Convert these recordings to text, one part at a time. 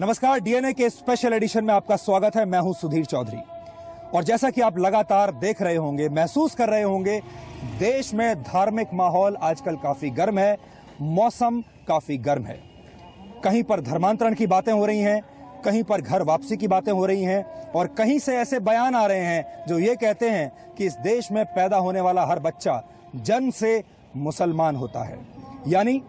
नमस्कार, डीएनए के special edition में आपका स्वागत है। मैं हूं सुधीर चौधरी और जैसा कि आप लगातार देख रहे होंगे, महसूस कर रहे होंगे, देश में धार्मिक माहौल आजकल काफी गर्म है, मौसम काफी गर्म है। कहीं पर धर्मांतरण की बातें हो रही हैं, कहीं पर घर वापसी की बातें हो रही हैं और कहीं से ऐसे बयान आ रहे हैं जो ये कहते हैं कि इस देश में पैदा होने वाला हर बच्चा जन्म से मुसलमान होता है। यानी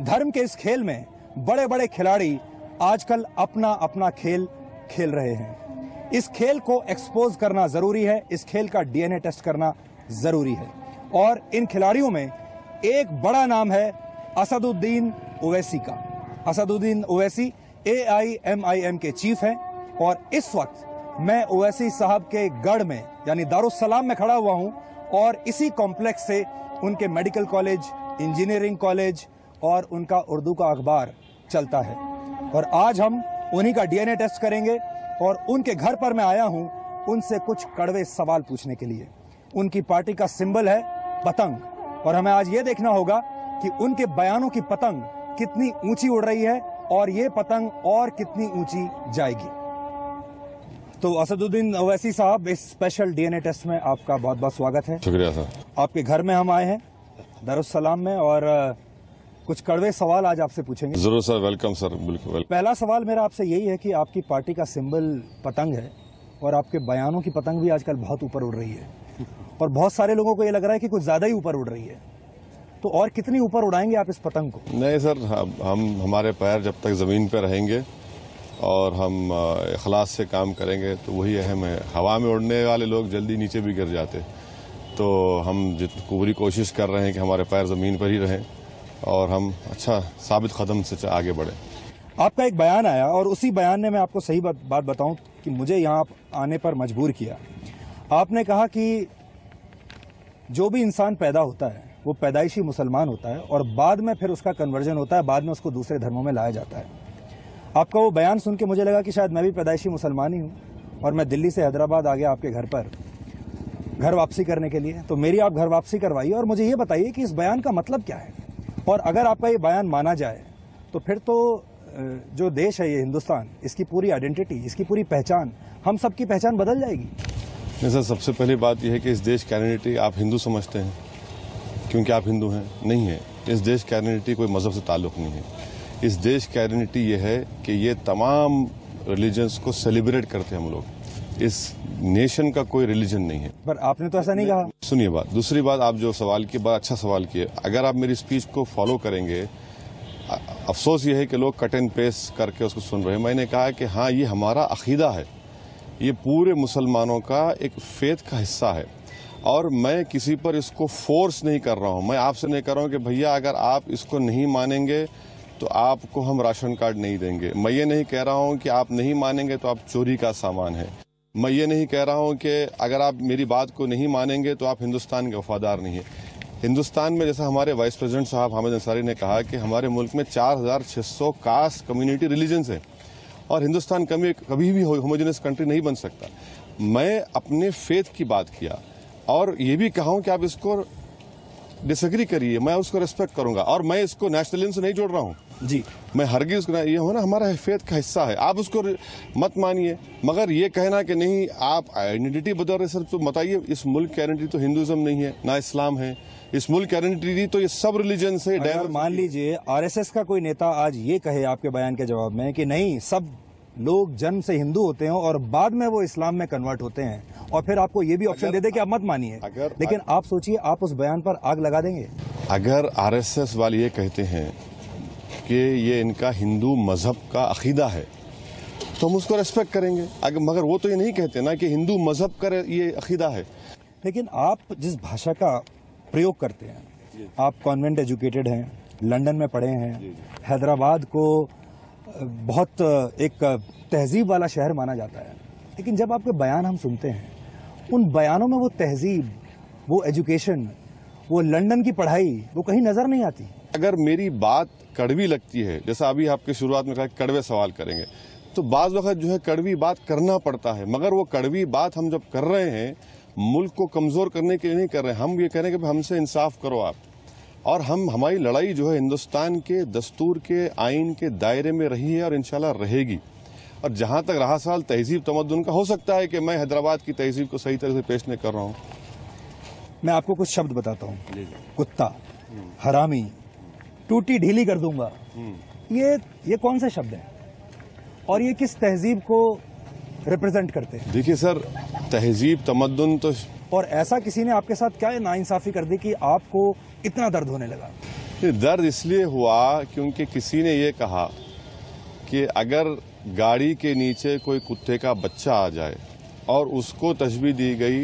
धर्म के इस खेल में बड़े बड़े खिलाड़ी आजकल अपना अपना खेल खेल रहे हैं। इस खेल को एक्सपोज करना जरूरी है, इस खेल का डीएनए टेस्ट करना जरूरी है। और इन खिलाड़ियों में एक बड़ा नाम है असदुद्दीन ओवैसी का। असदुद्दीन ओवैसी AIMIM के चीफ हैं और इस वक्त मैं ओवैसी साहब के गढ़ में यानी दारुस्सलाम में खड़ा हुआ हूं और इसी कॉम्प्लेक्स से उनके मेडिकल कॉलेज, इंजीनियरिंग कॉलेज और उनका उर्दू का अखबार चलता है। और आज हम उन्हीं का डीएनए टेस्ट करेंगे और उनके घर पर मैं आया हूं उनसे कुछ कड़वे सवाल पूछने के लिए। उनकी पार्टी का सिंबल है पतंग और हमें आज ये देखना होगा कि उनके बयानों की पतंग कितनी ऊंची उड़ रही है और ये पतंग और कितनी ऊंची जाएगी। तो असदुद्दीन ओवैसी साहब, इस स्पेशल डीएनए टेस्ट में आपका बहुत बहुत स्वागत है। शुक्रिया सर। आपके घर में हम आए हैं दारुस्सलाम में और कुछ कड़वे सवाल आज आपसे पूछेंगे। जरूर सर, वेलकम सर, बिल्कुल। पहला सवाल मेरा आपसे यही है कि आपकी पार्टी का सिंबल पतंग है और आपके बयानों की पतंग भी आजकल बहुत ऊपर उड़ रही है और बहुत सारे लोगों को ये लग रहा है कि कुछ ज्यादा ही ऊपर उड़ रही है। तो और कितनी ऊपर उड़ाएंगे आप इस पतंग को? नहीं सर, हमारे पैर जब तक जमीन पर रहेंगे और हम इखलास से काम करेंगे तो वही अहम है। हवा में उड़ने वाले लोग जल्दी नीचे भी गिर जाते, तो हम पूरी कोशिश कर रहे हैं कि हमारे पैर जमीन पर ही रहें और हम अच्छा साबित कदम से आगे बढ़े। आपका एक बयान आया और उसी बयान ने मैं आपको सही बात बताऊं कि मुझे यहाँ आने पर मजबूर किया। आपने कहा कि जो भी इंसान पैदा होता है वो पैदाइशी मुसलमान होता है और बाद में फिर उसका कन्वर्जन होता है, बाद में उसको दूसरे धर्मों में लाया जाता है। आपका वो बयान सुन के मुझे लगा कि शायद मैं भी पैदाइशी मुसलमान ही हूँ और मैं दिल्ली से हैदराबाद आ गया आपके घर पर घर वापसी करने के लिए। तो मेरी आप घर वापसी करवाइए और मुझे ये बताइए कि इस बयान का मतलब क्या है। और अगर आपका ये बयान माना जाए तो फिर तो जो देश है ये हिंदुस्तान, इसकी पूरी आइडेंटिटी, इसकी पूरी पहचान, हम सबकी पहचान बदल जाएगी। नहीं सर, सबसे पहली बात यह है कि इस देश की आइडेंटिटी आप हिंदू समझते हैं क्योंकि आप हिंदू हैं? नहीं है। इस देश की आइडेंटिटी कोई मजहब से ताल्लुक नहीं है। इस देश की आइडेंटिटी ये है कि ये तमाम रिलीजन्स को सेलिब्रेट करते हैं हम लोग। इस नेशन का कोई रिलीजन नहीं है। पर आपने तो ऐसा नहीं कहा। सुनिए बात, दूसरी बात, आप जो सवाल की बात, अच्छा सवाल किए। अगर आप मेरी स्पीच को फॉलो करेंगे, अफसोस ये है कि लोग कट एंड पेस्ट करके उसको सुन रहे हैं। मैंने कहा कि हाँ, ये हमारा अकीदा है, ये पूरे मुसलमानों का एक फेथ का हिस्सा है और मैं किसी पर इसको फोर्स नहीं कर रहा हूँ। मैं आपसे नहीं कर रहा हूँ कि भैया अगर आप इसको नहीं मानेंगे तो आपको हम राशन कार्ड नहीं देंगे। मैं ये नहीं कह रहा हूँ कि आप नहीं मानेंगे तो आप चोरी का सामान है। मैं ये नहीं कह रहा हूं कि अगर आप मेरी बात को नहीं मानेंगे तो आप हिंदुस्तान के वफादार नहीं है। हिंदुस्तान में जैसा हमारे वाइस प्रेसिडेंट साहब हामिद अंसारी ने कहा कि हमारे मुल्क में 4600 कास्ट, कम्युनिटी, रिलीजन्स हैं और हिंदुस्तान कभी भी होमोजेनस कंट्री नहीं बन सकता। मैं अपने फेथ की बात किया और ये भी कहा हूं कि आप इसको डिसएग्री करिए, मैं उसको रेस्पेक्ट करूंगा और मैं इसको नेशनलिज्म से नहीं जोड़ रहा हूं जी। मैं हरगिज ये हो ना, हमारा फेथ का हिस्सा है, आप उसको मत मानिए। मगर ये कहना कि नहीं आप आइडेंटिटी बदल रहे सर, तो बताइए, इस मुल्क की आइडेंटिटी तो हिंदुइज्म नहीं है ना इस्लाम है। इस मुल्क की आइडेंटिटी तो ये सब रिलीजन से। अगर मान लीजिए RSS का कोई नेता आज ये कहे आपके बयान के जवाब में कि नहीं, सब लोग जन्म से हिंदू होते हैं और बाद में वो इस्लाम में कन्वर्ट होते हैं, और फिर आपको ये भी ऑप्शन दे दे कि आप मत मानिए, लेकिन आप सोचिए, आप उस बयान पर आग लगा देंगे। अगर RSS वाले ये कहते हैं कि ये इनका हिंदू मजहब का अकीदा है तो हम उसको रेस्पेक्ट करेंगे। मगर वो तो ये नहीं कहते ना कि हिंदू मजहब का ये अकीदा है। लेकिन आप जिस भाषा का प्रयोग करते हैं, आप कॉन्वेंट एजुकेटेड हैं, लंदन में पढ़े हैं, हैदराबाद को बहुत एक तहजीब वाला शहर माना जाता है, लेकिन जब आपके बयान हम सुनते हैं, उन बयानों में वो तहजीब, वो एजुकेशन, वो लंदन की पढ़ाई, वो कहीं नजर नहीं आती। अगर मेरी बात कड़वी लगती है, जैसा अभी आपके शुरुआत में कहा कड़वे सवाल करेंगे, तो बाज़ वक़्त जो है कड़वी बात करना पड़ता है। मगर वो कड़वी बात हम जब कर रहे हैं, मुल्क को कमज़ोर करने के लिए नहीं कर रहे हैं। हम ये कह रहे हैं कि हमसे इंसाफ करो आप। और हमारी लड़ाई जो है हिंदुस्तान के दस्तूर के, आइन के दायरे में रही है और इंशाल्लाह रहेगी। और जहां तक रहा सवाल तहजीब तमद्दुन का, हो सकता है कि मैं हैदराबाद की तहजीब को सही तरह से पेश नहीं कर रहा हूं। मैं आपको कुछ शब्द बताता हूँ। कुत्ता, हरामी, टूटी ढीली कर दूंगा, ये कौन से शब्द हैं और ये किस तहजीब को रिप्रेजेंट करते हैं? देखिए सर, तहजीब तमद्दुन तो, और ऐसा किसी ने आपके साथ क्या नाइंसाफी कर दी कि आपको इतना दर्द होने लगा? ये दर्द इसलिए हुआ क्योंकि किसी ने ये कहा कि अगर गाड़ी के नीचे कोई कुत्ते का बच्चा आ जाए और उसको तशबीह दी गई,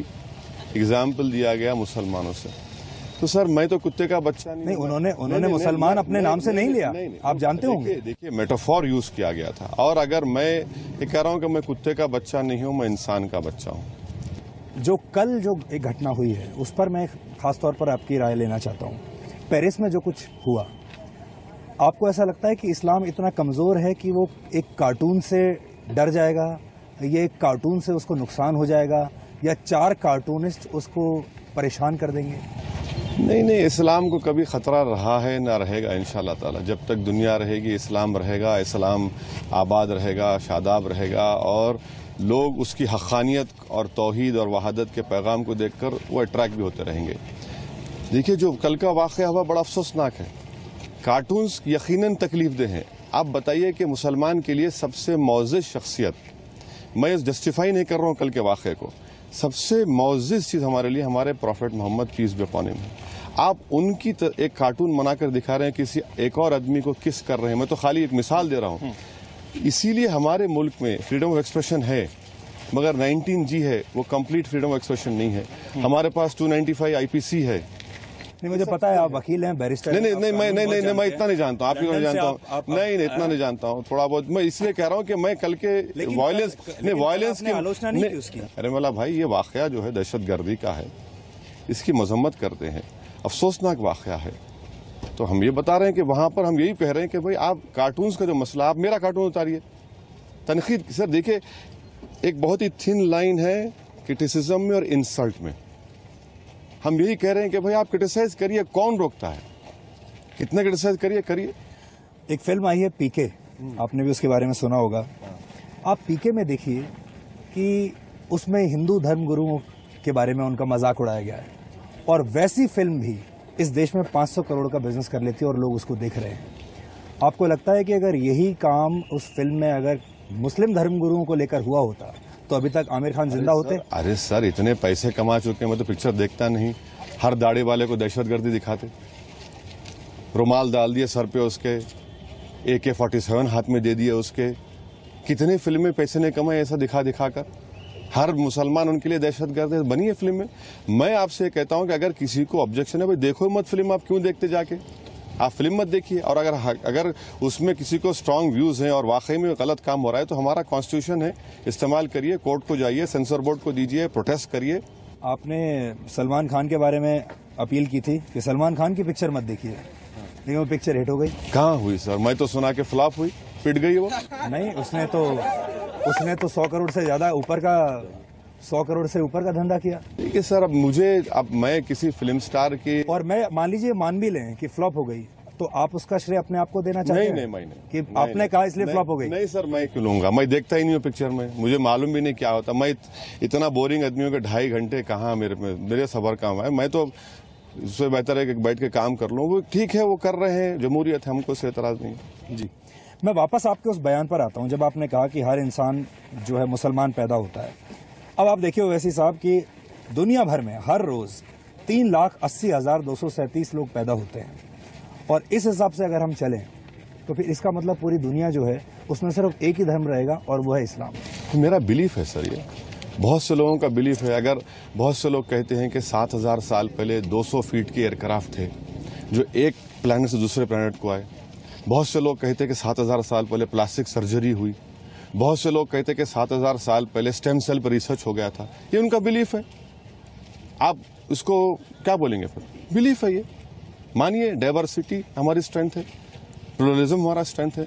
एग्जाम्पल दिया गया मुसलमानों से, तो सर मैं तो कुत्ते का बच्चा नहीं। उन्होंने मुसलमान अपने नाम से नहीं लिया, आप जानते होंगे। देखिए मेटाफोर यूज किया गया था, और अगर मैं ये कह रहा हूँ कि मैं कुत्ते का बच्चा नहीं हूँ, मैं इंसान का बच्चा हूँ। जो कल जो एक घटना हुई है उस पर मैं खास तौर पर आपकी राय लेना चाहता हूँ। पेरिस में जो कुछ हुआ, आपको ऐसा लगता है कि इस्लाम इतना कमजोर है कि वो एक कार्टून से डर जाएगा, ये एक कार्टून से उसको नुकसान हो जाएगा, या 4 कार्टूनिस्ट उसको परेशान कर देंगे? नहीं, इस्लाम को कभी खतरा रहा है ना रहेगा इंशाअल्लाह ताला। जब तक दुनिया रहेगी इस्लाम रहेगा, इस्लाम आबाद रहेगा, शादाब रहेगा, और लोग उसकी हक़ानियत और तौहीद और वहादत के पैगाम को देखकर वो अट्रैक्ट भी होते रहेंगे। देखिए जो कल का वाक़या हुआ बड़ा अफसोसनाक है। कार्टून्स यकीनन तकलीफदेह हैं। आप बताइए कि मुसलमान के लिए सबसे मुअज़्ज़ज़ शख्सियत, मैं जस्टिफाई नहीं कर रहा हूँ कल के वाक़े को, सबसे मुअज़्ज़ज़ चीज़ हमारे लिए हमारे prophet Muhammad peace be upon him है। आप उनकी एक कार्टून बनाकर दिखा रहे हैं, किसी एक और आदमी को किस कर रहे हैं। मैं तो खाली एक मिसाल दे रहा हूँ। इसीलिए हमारे मुल्क में फ्रीडम ऑफ एक्सप्रेशन है, मगर 19G है, वो कंप्लीट फ्रीडम ऑफ एक्सप्रेशन नहीं है। हमारे पास 295 IPC है। नहीं, मुझे पता है आप वकील हैं, बैरिस्टर हैं। नहीं, मैं इतना नहीं जानता हूँ, आप नहीं जानता हूँ। नहीं, इतना नहीं जानता हूँ, थोड़ा बहुत। मैं इसलिए कह रहा हूँ कि मैं कल के वायलेंस की आलोचना नहीं की उसकी। अरे मला भाई, ये वाकया जो है दहशतगर्दी का है, इसकी मजम्मत करते हैं, अफसोसनाक वाकया है। तो हम ये बता रहे हैं कि वहां पर हम यही कह रहे हैं कि भाई आप कार्टून्स का जो मसला, आप मेरा कार्टून उतारिए। तनकीद सर देखिए, एक बहुत ही थिन लाइन है क्रिटिसिज्म में और इंसल्ट में। हम यही कह रहे हैं कि भाई आप क्रिटिसाइज करिए, कौन रोकता है, कितना क्रिटिसाइज करिए। एक फिल्म आई है पीके, आपने भी उसके बारे में सुना होगा। आप पीके में देखिए कि उसमें हिंदू धर्म गुरुओं के बारे में उनका मजाक उड़ाया गया है, और वैसी फिल्म भी इस देश में 500 करोड़ का बिजनेस कर लेती है और लोग उसको देख रहे हैं। आपको लगता है कि अगर यही काम उस फिल्म में अगर मुस्लिम धर्म गुरुओं को लेकर हुआ होता तो अभी तक आमिर खान जिंदा होते? अरे सर, इतने पैसे कमा चुके हैं, मैं तो पिक्चर देखता नहीं। हर दाढ़ी वाले को दहशतगर्दी दिखाते, रुमाल डाल दिए सर पे उसके, AK-47 हाथ में दे दिए उसके। कितने फिल्में पैसे ने कमाए ऐसा दिखा कर। हर मुसलमान उनके लिए दहशतगर्द बनी है फिल्म में। मैं आपसे कहता हूं कि अगर किसी को ऑब्जेक्शन है, भाई देखो मत फिल्म, आप क्यों देखते जाके, आप फिल्म मत देखिए। और अगर उसमें किसी को स्ट्रांग व्यूज हैं और वाकई में गलत काम हो रहा है, तो हमारा कॉन्स्टिट्यूशन है, इस्तेमाल करिए, कोर्ट को जाइए, सेंसर बोर्ड को दीजिए, प्रोटेस्ट करिए। आपने सलमान खान के बारे में अपील की थी कि सलमान खान की पिक्चर मत देखिए, लेकिन वो पिक्चर हिट हो गई। कहाँ हुई सर? मैं तो सुना के फ्लॉप हुई, पिट गई वो। नहीं, उसने तो 100 करोड़ से ज्यादा ऊपर का, 100 करोड़ से ऊपर का धंधा किया। ठीक है सर, अब मैं किसी फिल्म स्टार की, और मैं मान भी लें कि फ्लॉप हो गई, तो आप उसका श्रेय अपने आप को देना चाहते हैं? नहीं, कि आपने कहा इसलिए फ्लॉप हो गई? नहीं सर, मैं क्यों लूंगा, मैं देखता ही नहीं हूँ पिक्चर में, मुझे मालूम भी नहीं क्या होता। मैं इतना बोरिंग आदमी हूँ कि 2.5 घंटे कहाँ मेरे सबर काम है। मैं तो उससे बेहतर है कि बैठ के काम कर लूँ। वो ठीक है, वो कर रहे हैं, जमहूरियत है, हमको उससे एतराज नहीं। जी, मैं वापस आपके उस बयान पर आता हूं जब आपने कहा कि हर इंसान जो है मुसलमान पैदा होता है। अब आप देखिए वैसी साहब कि दुनिया भर में हर रोज 3,80,237 लोग पैदा होते हैं, और इस हिसाब से अगर हम चलें तो फिर इसका मतलब पूरी दुनिया जो है उसमें सिर्फ एक ही धर्म रहेगा, और वो है इस्लाम। तो मेरा बिलीफ है सर, ये बहुत से लोगों का बिलीफ है। अगर बहुत से लोग कहते हैं कि 7,000 साल पहले 200 फीट के एयरक्राफ्ट थे जो एक प्लैनेट से दूसरे प्लैनेट को आए। बहुत से लोग कहते हैं कि 7,000 साल पहले प्लास्टिक सर्जरी हुई। बहुत से लोग कहते हैं कि 7,000 साल पहले स्टेम सेल पर रिसर्च हो गया था। ये उनका बिलीफ है, आप इसको क्या बोलेंगे फिर? बिलीफ है ये, मानिए। डाइवर्सिटी हमारी स्ट्रेंथ है, प्लुरलिज्म हमारा स्ट्रेंथ है।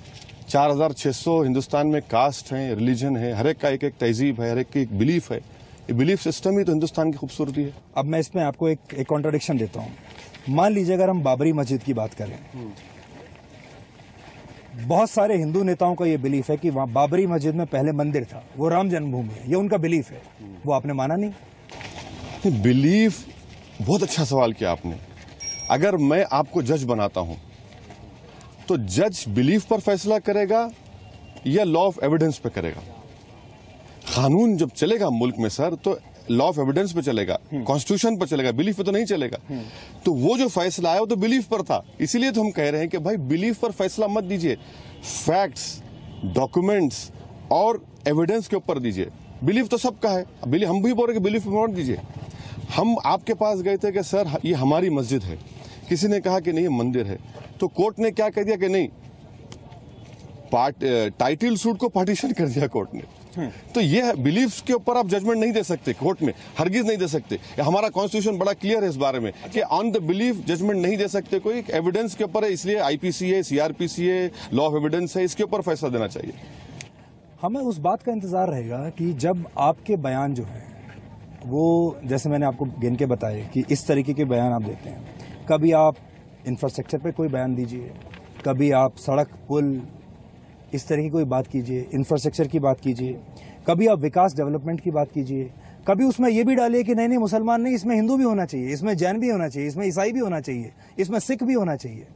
4,600 हिंदुस्तान में कास्ट हैं, रिलीजन है, हर एक का एक तहजीब है, हर एक की एक बिलीफ है। ये बिलीफ सिस्टम ही तो हिंदुस्तान की खूबसूरती है। अब मैं इसमें आपको एक कॉन्ट्रडिक्शन देता हूँ। मान लीजिए अगर हम बाबरी मस्जिद की बात करें, बहुत सारे हिंदू नेताओं का ये बिलीफ है कि वहां बाबरी मस्जिद में पहले मंदिर था, वो राम जन्मभूमि है, ये उनका बिलीफ है। वो आपने माना नहीं? बिलीफ, बहुत अच्छा सवाल किया आपने। अगर मैं आपको जज बनाता हूं तो जज बिलीफ पर फैसला करेगा या लॉ ऑफ एविडेंस पे करेगा? कानून जब चलेगा मुल्क में सर तो लॉ ऑफ एविडेंस पे चलेगा, कॉन्स्टिट्यूशन पर चलेगा, बिलीफ पे तो नहीं चलेगा। तो वो जो फैसला आया वो तो बिलीफ पर था। इसीलिए तो हम कह रहे हैं कि भाई बिलीफ पर फैसला मत दीजिए, फैक्ट्स, डॉक्यूमेंट्स और एविडेंस के ऊपर दीजिए। बिलीफ तो सबका है, हम भी बोल रहे कि बिलीफ पे मत दीजिए। हम आपके पास गए थे कि सर ये हमारी मस्जिद है, किसी ने कहा कि नहीं ये मंदिर है, तो कोर्ट ने क्या कह दिया कि नहीं, टाइटल सूट को पार्टीशन कर दिया कोर्ट ने। तो ये बिलीफ के ऊपर आप जजमेंट नहीं दे सकते कोर्ट में, हरगिज नहीं दे सकते। हमारा कॉन्स्टिट्यूशन बड़ा क्लियर है इस बारे में कि ऑन द बिलीफ जजमेंट नहीं दे सकते, कोई एविडेंस के ऊपर है। इसलिए आईपीसी है, सीआरपीसी है, लॉ ऑफ एविडेंस है, इसके ऊपर फैसला देना चाहिए। हमें उस बात का इंतजार रहेगा कि जब आपके बयान जो है वो, जैसे मैंने आपको गिन के बताए कि इस तरीके के बयान आप देते हैं, कभी आप इंफ्रास्ट्रक्चर पे कोई बयान दीजिए, कभी आप सड़क पुल इस तरह की कोई बात कीजिए, इंफ्रास्ट्रक्चर की बात कीजिए, कभी आप विकास डेवलपमेंट की बात कीजिए, कभी उसमें ये भी डालिए कि नहीं नहीं मुसलमान नहीं, इसमें हिंदू भी होना चाहिए, इसमें जैन भी होना चाहिए, इसमें ईसाई भी होना चाहिए, इसमें सिख भी होना चाहिए।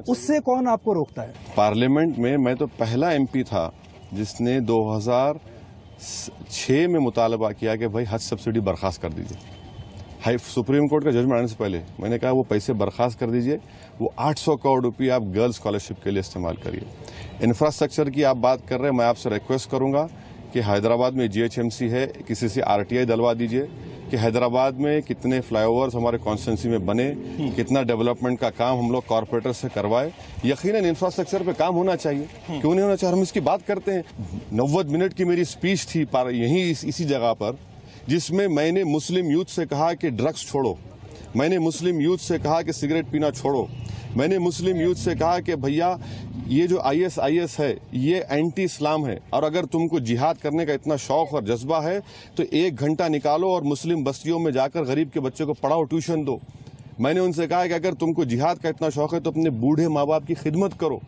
उससे कौन आपको रोकता है? पार्लियामेंट में मैं तो पहला एमपी था जिसने 2006 में मुतालबा किया कि भाई हज सब्सिडी बर्खास्त कर दीजिए। हाई सुप्रीम कोर्ट का जजमेंट आने से पहले मैंने कहा वो पैसे बर्खास्त कर दीजिए, वो 800 करोड़ रुपये आप गर्ल्स स्कॉलरशिप के लिए इस्तेमाल करिए। इंफ्रास्ट्रक्चर की आप बात कर रहे हैं, मैं आपसे रिक्वेस्ट करूंगा कि हैदराबाद में जीएचएमसी है, किसी से आरटीआई दिलवा दीजिए कि हैदराबाद में कितने फ्लाईओवर्स हमारे कॉन्स्टिट्यूंसी में बने, कितना डेवलपमेंट का काम हम लोग कॉर्पोरेटर से करवाए। यकीनन इंफ्रास्ट्रक्चर पे काम होना चाहिए, क्यों नहीं होना चाहिए, हम इसकी बात करते हैं। 90 मिनट की मेरी स्पीच थी यहीं इसी जगह पर, जिसमें मैंने मुस्लिम यूथ से कहा कि ड्रग्स छोड़ो, मैंने मुस्लिम यूथ से कहा कि सिगरेट पीना छोड़ो, मैंने मुस्लिम यूथ से कहा कि भैया ये जो आईएसआईएस है ये एंटी इस्लाम है, और अगर तुमको जिहाद करने का इतना शौक और जज्बा है तो 1 घंटा निकालो और मुस्लिम बस्तियों में जाकर गरीब के बच्चों को पढ़ाओ, ट्यूशन दो। मैंने उनसे कहा कि अगर तुमको जिहाद का इतना शौक है तो अपने बूढ़े माँ बाप की खिदमत करो।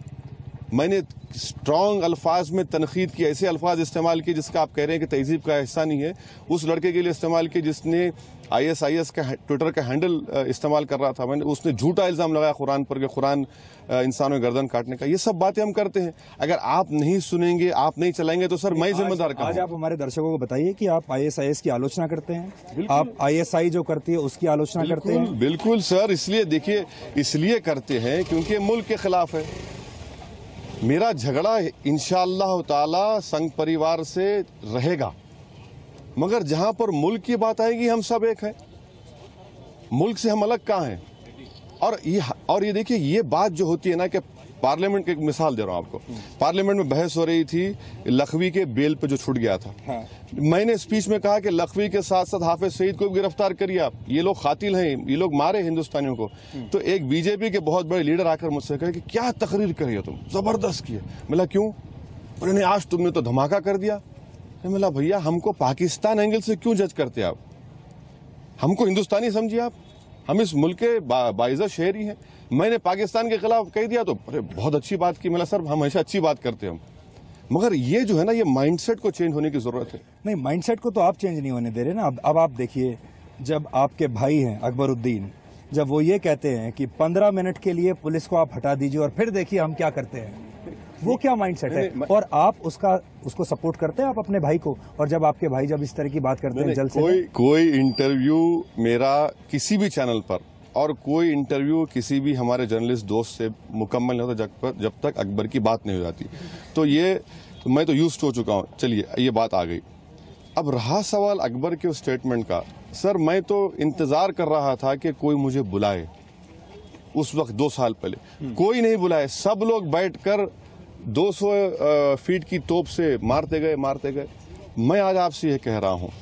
मैंने स्ट्रॉन्ग अल्फाज में तनकीद की, ऐसे अल्फाज इस्तेमाल किए जिसका आप कह रहे हैं कि तहजीब का हिस्सा नहीं है, उस लड़के के लिए इस्तेमाल किए जिसने आईएसआईएस का ट्विटर का हैंडल इस्तेमाल कर रहा था। मैंने उसने झूठा इल्जाम लगाया कुरान पर कि कुरान इंसानों की गर्दन काटने का। ये सब बातें हम करते हैं। अगर आप नहीं सुनेंगे, आप नहीं चलाएंगे तो सर मैं जिम्मेदार कहूँगा। आज आप हमारे दर्शकों को बताइए कि आप आईएसआईएस की आलोचना करते हैं, आप आईएसआई जो करती है उसकी आलोचना करते हैं। बिल्कुल सर, इसलिए देखिए, इसलिए करते हैं क्योंकि मुल्क के खिलाफ है। मेरा झगड़ा इंशाअल्लाह ताला संघ परिवार से रहेगा, मगर जहां पर मुल्क की बात आएगी हम सब एक हैं, मुल्क से हम अलग कहाँ हैं। और ये देखिए, ये बात जो होती है ना कि पार्लियामेंट की एक मिसाल दे रहा हूं आपको। पार्लियामेंट में बहस हो रही थी लखवी के बेल पे जो छूट गया था। हाँ। मैंने स्पीच में कहा कि लखवी के साथ साथ हाफिज सईद को भी गिरफ्तार करिए आप, ये लोग कातिल हैं, ये लोग मारे हिंदुस्तानियों को। तो एक बीजेपी के बहुत बड़े लीडर आकर मुझसे कहे कि क्या तकरीर करी हो तुम, जबरदस्त की है। मिला क्यों? उन्होंने आज तुमने तो धमाका कर दिया। मिला भैया हमको पाकिस्तान एंगल से क्यों जज करते आप, हमको हिंदुस्तानी समझिए आप, हम इस मुल्क के बाइज़्ज़त शहरी हैं। मैंने पाकिस्तान के खिलाफ कह दिया तो अरे बहुत अच्छी बात की। मिला सर हम हमेशा अच्छी बात करते हैं हम, मगर ये जो है ना, ये माइंडसेट को चेंज होने की जरूरत है। नहीं, माइंडसेट को तो आप चेंज नहीं होने दे रहे ना। अब आप देखिए, जब आपके भाई हैं अकबरुद्दीन, जब वो ये कहते हैं कि 15 मिनट के लिए पुलिस को आप हटा दीजिए और फिर देखिए हम क्या करते हैं, वो क्या माइंडसेट है? और आप उसको सपोर्ट करते हैं आप अपने भाई को, और जब आपके भाई जब इस तरह की बात करते हैं जल्द से कोई इंटरव्यू मेरा किसी भी चैनल पर और कोई इंटरव्यू किसी भी हमारे जर्नलिस्ट दोस्त से मुकम्मल नहीं होता जब तक अकबर की बात नहीं हो जाती। तो मैं तो यूज्ड हो चुका हूँ। चलिए ये बात आ गई। अब रहा सवाल अकबर के उस स्टेटमेंट का, सर मैं तो इंतजार कर रहा था कि कोई मुझे बुलाए। उस वक्त 2 साल पहले कोई नहीं बुलाए, सब लोग बैठकर 200 फीट की तोप से मारते गए। मैं आज आपसे ये कह रहा हूँ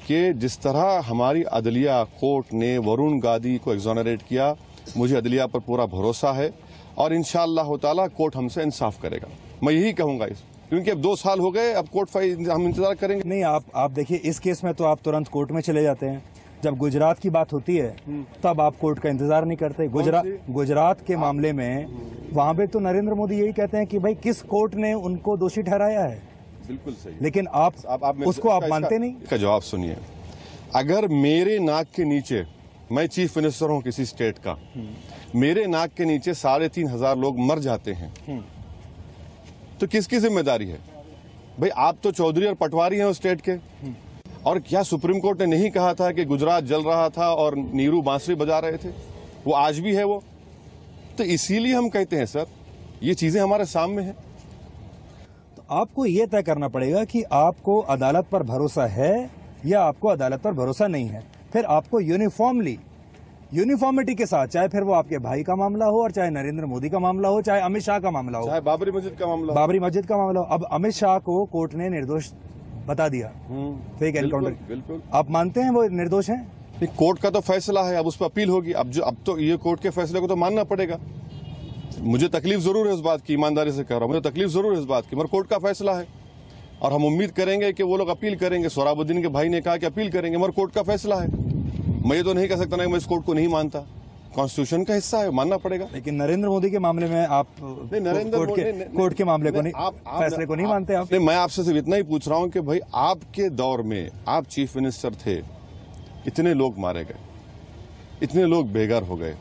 कि जिस तरह हमारी अदलिया कोर्ट ने वरुण गांधी को एग्जोनरेट किया, मुझे अदलिया पर पूरा भरोसा है और इंशाअल्लाह ताला कोर्ट हमसे इंसाफ करेगा। मैं यही कहूँगा क्योंकि अब 2 साल हो गए, अब कोर्ट हम इंतजार करेंगे। नहीं, आप देखिए, इस केस में तो आप तुरंत कोर्ट में चले जाते हैं, जब गुजरात की बात होती है तब आप कोर्ट का इंतजार नहीं करते। गुजरात के मामले में वहां पे तो नरेंद्र मोदी यही कहते हैं कि भाई किस कोर्ट ने उनको दोषी ठहराया है। बिल्कुल सही। लेकिन आप उसको आप मानते नहीं। का जवाब सुनिए, अगर मेरे नाक के नीचे, मैं चीफ मिनिस्टर हूं किसी स्टेट का, मेरे नाक के नीचे 3,500 लोग मर जाते हैं तो किसकी जिम्मेदारी है? भाई आप तो चौधरी और पटवारी हैं उस स्टेट के। और क्या सुप्रीम कोर्ट ने नहीं कहा था कि गुजरात जल रहा था और नीरू बांसुरी बजा रहे थे? वो आज भी है वो। तो इसीलिए हम कहते हैं सर, ये चीजें हमारे सामने हैं। तो आपको ये तय करना पड़ेगा कि आपको अदालत पर भरोसा है या आपको अदालत पर भरोसा नहीं है। फिर आपको यूनिफॉर्मिटी के साथ, चाहे फिर वो आपके भाई का मामला हो और चाहे नरेंद्र मोदी का मामला हो, चाहे अमित शाह का मामला हो, चाहे बाबरी मस्जिद का मामला हो। अब अमित शाह को कोर्ट ने निर्दोष बता दिया फेक एनकाउंटर। बिल्कुल। आप मानते हैं वो निर्दोष हैं? कोर्ट का तो फैसला है, अब उस पर अपील होगी। अब तो ये कोर्ट के फैसले को तो मानना पड़ेगा। मुझे तकलीफ जरूर है इस बात की, ईमानदारी से कह रहा हूं, मुझे तकलीफ जरूर है इस बात की, मगर कोर्ट का फैसला है और हम उम्मीद करेंगे कि वो लोग अपील करेंगे। सोहराबुद्दीन के भाई ने कहा कि अपील करेंगे, मगर कोर्ट का फैसला है। मैं ये तो नहीं कह सकता ना मैं इस कोर्ट को नहीं मानता, कॉन्स्टिट्यूशन का हिस्सा है, मानना पड़ेगा। लेकिन नरेंद्र मोदी के मामले में आप कोर्ट के मामले को नहीं, फैसले को नहीं मानते आप? मैं आपसे सिर्फ इतना ही पूछ रहा हूं कि भाई आपके दौर में आप चीफ मिनिस्टर थे, इतने लोग मारे गए, इतने लोग बेघर हो गए,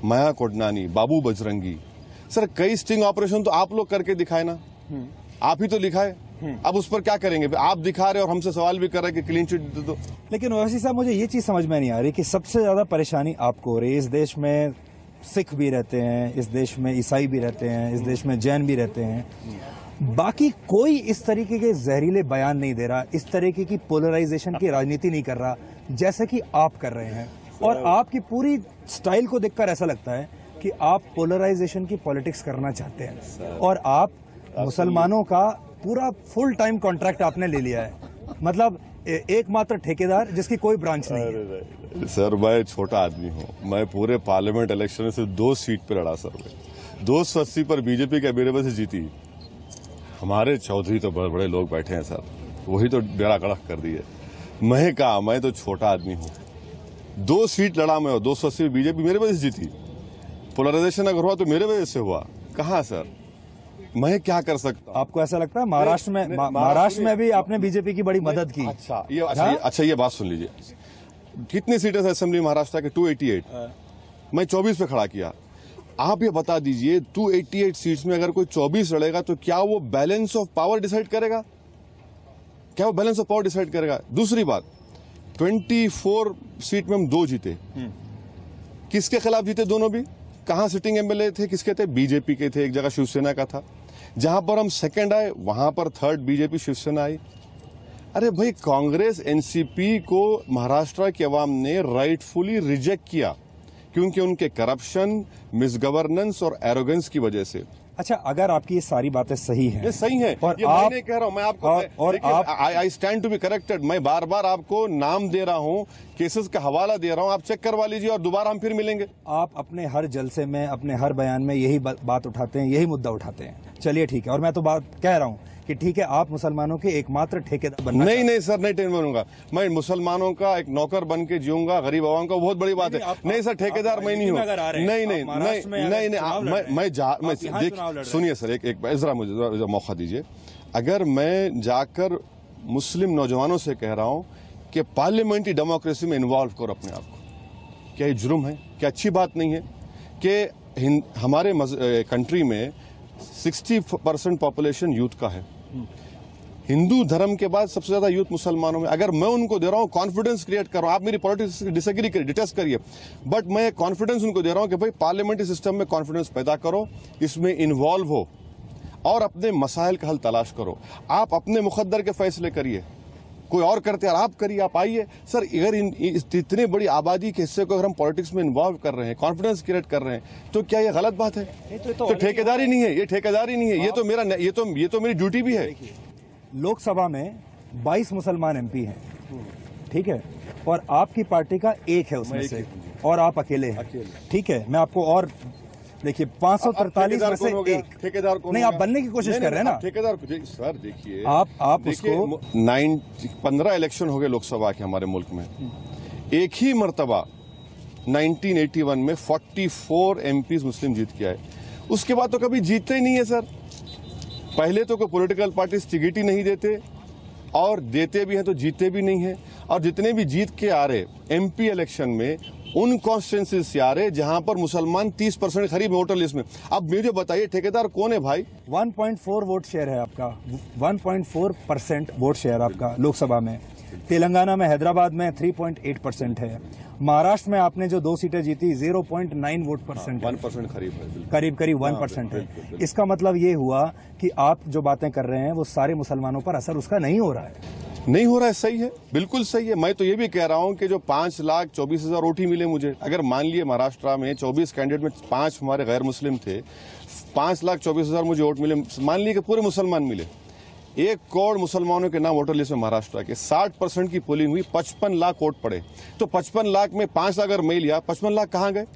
माया कोडनानी, बाबू बजरंगी, सर कई स्टिंग ऑपरेशन तो आप लोग करके दिखाए ना, आप ही तो लिखाए। अब उस पर क्या करेंगे? आप दिखा रहे और हमसे सवाल भी कर रहे कि क्लीन चिट दे दो। लेकिन ओवैसी साहब, मुझे ये चीज समझ में नहीं आ रही कि सबसे ज्यादा परेशानी आपको हो रही है। इस देश में सिख भी रहते हैं, इस देश में ईसाई भी रहते हैं, इस देश में जैन भी रहते हैं, बाकी कोई इस तरीके के जहरीले बयान नहीं दे रहा, इस तरीके की पोलराइजेशन की राजनीति नहीं कर रहा जैसे कि आप कर रहे हैं। और आपकी पूरी स्टाइल को देखकर ऐसा लगता है कि आप पोलराइजेशन की पॉलिटिक्स करना चाहते हैं और आप मुसलमानों का पूरा फुल टाइम कॉन्ट्रैक्ट आपने ले लिया है, मतलब एकमात्र ठेकेदार जिसकी कोई ब्रांच नहीं है। सर मैं छोटा आदमी हूँ, मैं पूरे पार्लियामेंट इलेक्शन में सिर्फ 2 सीट पर लड़ा सर। मैं 280 पर बीजेपी के मेरे से जीती। हमारे चौधरी तो बड़े बड़े लोग बैठे हैं सर, वही तो बेड़ा कड़क कर दिए। मैं कहा, मैं तो छोटा आदमी हूँ, 2 सीट लड़ा मैं, 280 बीजेपी मेरे वजह से जीती। पोलराइजेशन अगर हुआ तो मेरे वजह से हुआ। कहाँ सर, मैं क्या कर सकता हूं? आपको ऐसा लगता है महाराष्ट्र में भी आपने बीजेपी की बड़ी मदद की? अच्छा ये बात सुन लीजिए, कितनी सीटें असेंबली महाराष्ट्र के? 288। मैं 24 पे खड़ा किया। आप ये बता दीजिए 288 सीट्स में अगर कोई 24 लड़ेगा तो क्या वो बैलेंस ऑफ पावर डिसाइड करेगा? क्या वो बैलेंस ऑफ पावर डिसाइड करेगा? दूसरी बात, 24 सीट में हम 2 जीते, किसके खिलाफ जीते दोनों भी? कहां सिटिंग एमएलए थे, किसके थे? बीजेपी के थे, एक जगह शिवसेना का था। जहां पर हम सेकंड आए वहां पर थर्ड बीजेपी शिवसेना आई। अरे भाई, कांग्रेस एनसीपी को महाराष्ट्र की आवाम ने राइटफुली रिजेक्ट किया क्योंकि उनके करप्शन, मिसगवर्नेंस और एरोगेंस की वजह से। अच्छा, अगर आपकी ये सारी बातें सही हैं, ये सही है, और ये आप, मैं नहीं कह रहा हूं, मैं आपको I stand to be corrected. मैं बार बार आपको नाम दे रहा हूं, केसेस का हवाला दे रहा हूं, आप चेक करवा लीजिए और दोबारा हम फिर मिलेंगे। आप अपने हर जलसे में, अपने हर बयान में यही बात उठाते हैं, यही मुद्दा उठाते हैं। चलिए ठीक है, और मैं तो बात कह रहा हूँ कि ठीक है, आप मुसलमानों के एकमात्र ठेकेदार बनना नहीं सर, नहीं बनूंगा मैं। मुसलमानों का एक नौकर बन के जीऊंगा, गरीब आवाम का, बहुत बड़ी बात है। नहीं सर, ठेकेदार मैं नहीं हूँ। नहीं, सुनिए सर, एक जरा मुझे मौका दीजिए। अगर मैं जाकर मुस्लिम नौजवानों से कह रहा हूँ कि पार्लियामेंट्री डेमोक्रेसी में इन्वॉल्व करो अपने आप को, क्या ये जुर्म है? क्या अच्छी बात नहीं है कि हमारे कंट्री में 60% पॉपुलेशन यूथ का है? हिंदू धर्म के बाद सबसे ज्यादा यूथ मुसलमानों में। अगर मैं उनको दे रहा हूं, कॉन्फिडेंस क्रिएट कर रहा हूं, आप मेरी पॉलिटिक्स डिसएग्री करिए, डिटेस्ट करिए, बट मैं कॉन्फिडेंस उनको दे रहा हूं कि भाई पार्लियामेंट्री सिस्टम में कॉन्फिडेंस पैदा करो, इसमें इन्वॉल्व हो और अपने मसाइल का हल तलाश करो। आप अपने मुकद्दर के फैसले करिए, कोई और करते हैं आप करिए, आप आइए। सर, अगर इतनी बड़ी आबादी के हिस्से को अगर हम पॉलिटिक्स में इन्वॉल्व कर रहे हैं, कॉन्फिडेंस क्रिएट कर रहे हैं, तो क्या ये गलत बात है? तो ठेकेदारी नहीं है, ये ठेकेदारी नहीं है, ये तो मेरी ड्यूटी भी है। लोकसभा में 22 मुसलमान एमपी हैं, ठीक है, और आपकी पार्टी का एक है उसमें से, और आप अकेले हैं, ठीक है। मैं आपको और देखिए 543 में से एक ठेकेदार को नहीं, आप बनने की कोशिश कर रहे हैं ना ठेकेदार। सर देखिए, आप उसको 15 इलेक्शन हो गए लोकसभा के हमारे मुल्क में। एक ही मर्तबा 1981 में 44 एमपीज मुस्लिम जीत के आए। उसके बाद तो कभी जीतते ही नहीं है सर। पहले तो कोई पॉलिटिकल पार्टीज टिकट ही नहीं देते, और देते भी हैं तो जीते भी नहीं है। और जितने भी जीत के आ रहे एमपी इलेक्शन में, उन कॉन्स्टिट्यूंसी से आ रहे जहां पर मुसलमान 30% करीब वोटर लिस्ट में। अब मुझे बताइए ठेकेदार कौन है भाई? 1.4 वोट शेयर है आपका, 1.4% वोट शेयर आपका लोकसभा में। तेलंगाना में, हैदराबाद में 3.8% है। महाराष्ट्र में आपने जो 2 सीटें जीती 0.9 वोट परसेंट, 1% करीब है, बिल्कुल। करीब 1% है। इसका मतलब ये हुआ कि आप जो बातें कर रहे हैं वो सारे मुसलमानों पर असर उसका नहीं हो रहा है। नहीं हो रहा है, सही है, बिल्कुल सही है। मैं तो ये भी कह रहा हूं कि जो 5,24,000 वोट ही मिले मुझे, अगर मान लिए महाराष्ट्र में 24 कैंडिडेट में 5 हमारे गैर मुस्लिम थे, 5,24,000 मुझे वोट मिले, मान लिए कि पूरे मुसलमान मिले। 1 करोड़ मुसलमानों के नाम वोटर लिस्ट में महाराष्ट्र के, 60% की पोलिंग हुई, 55 लाख वोट पड़े। तो 55 लाख में 5 लाख अगर मैं लिया, 55 लाख कहां गए?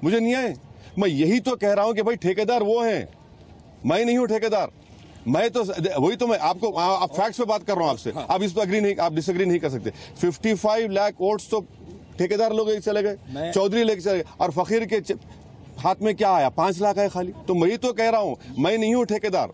मुझे नहीं आए। मैं यही तो कह रहा हूं कि भाई ठेकेदार वो हैं, मैं नहीं हूं ठेकेदार। मैं तो वही तो मैं आपको आप फैक्ट्स पे बात कर रहा हूं आपसे। आप इस पर आप डिसएग्री नहीं कर सकते। 55 लाख वोट्स तो ठेकेदार लोग लेके चले गए, चौधरी लेके चले गए, और फकीर के हाथ में क्या आया? 5 लाख आए खाली। तो मैं ही तो कह रहा हूं, मैं नहीं हूं ठेकेदार।